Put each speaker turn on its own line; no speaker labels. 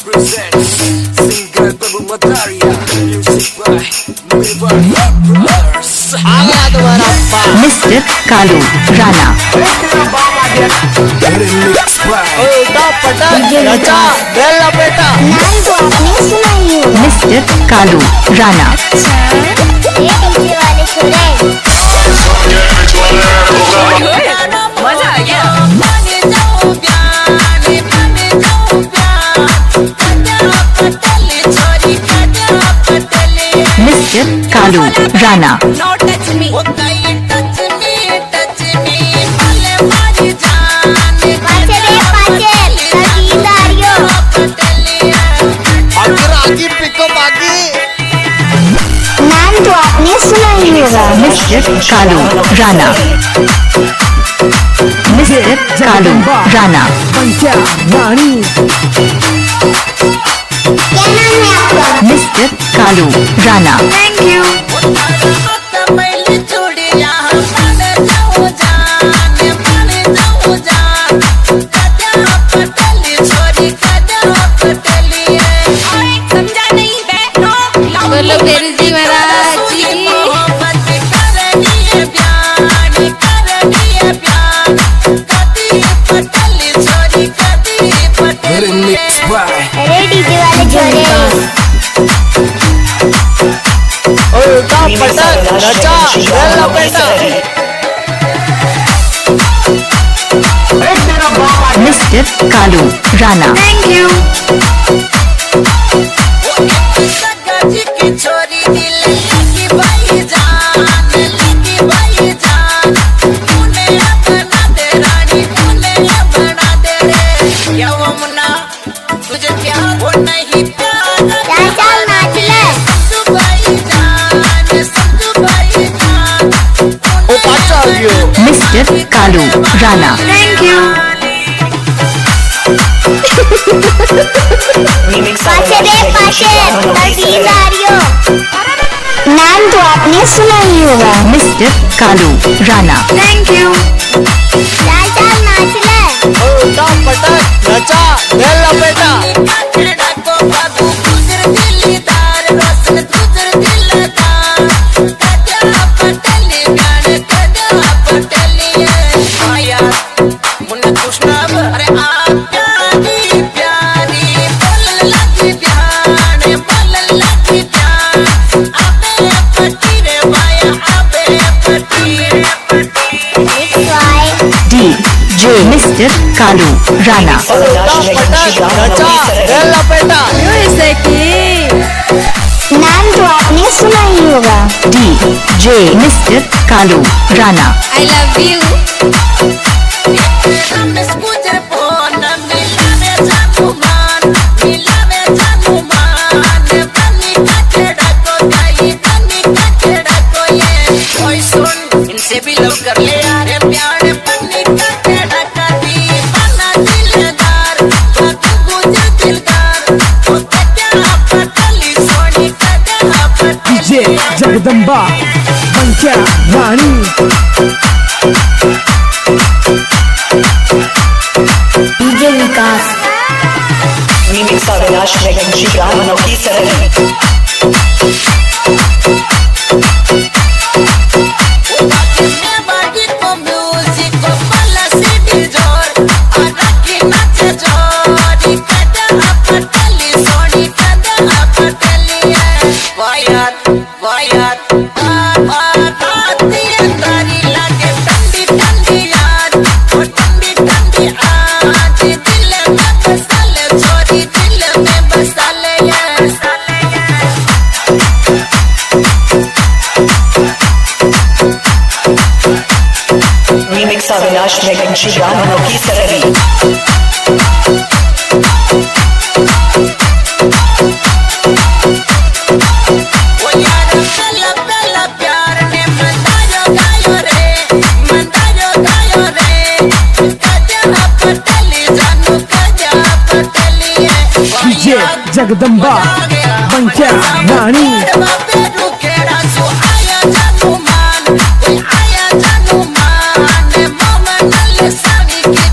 presents singer Babu Mataria, music by Mevani Brothers.
Mr. Kalu Rana.
Remix by
Mr. Kalu Rana.
मजा आ गया।
Mr. Kalu Rana.
नाम तो आपने सुना ही होगा।
Mr. Kalu Rana. Mr. Kalu Rana.
क्या नाम है आपका?
Mr. Kalu Rana.
Thank you.
Remix by
अरे डीजे वाले छोरे।
Mr. Kalu Rana.
Thank you.
तुझे प्यार हो नहीं प्यार
चल नाच ले।
Mr. Kalu Rana.
Thank you. पाशे रे पाशे, प्लीज आ रही हो। नाम तो आपने सुना ही होगा।
Mr. Kalu Rana.
Thank you. चल नाच ले।
DJ Mr. Kalu Rana.
नाम तो आपने सुना ही होगा।
DJ Mr. Kalu Rana.
I love you।
इनसे भी लव कर ले यार प्यार पन्नी का तेरा कभी बना दिलदार बातों मुझे दिलदार ओ तेरा पटली सोनी का तेरा पटली
DJ जगदम्बा बंक्या रानी
DJ विकास।
Remix Avinash Megan Shikram Anoki Sarali.
बाजी को म्यूजिक को पला सीधी जोर और रखी नाच जोरी कदम पटली सोनी कदम पटली है वायात वायात आती अंधारी लगे ठंडी ठंडी याद वो ठंडी ठंडी आज दिल में बसाले छोरी दिल में बसाले यार
Remix Avinash Megan Shikram Anoki Sarali.
वो यार पहला पहला प्यार ने मंदायो गायो रे कजा पटली जानू कजा पटली है
DJ जगदम्बा बंक्या रानी
बापे रुकेड़ा सो आया जानू मान कोई आया जानू मान मोमन साड़ी की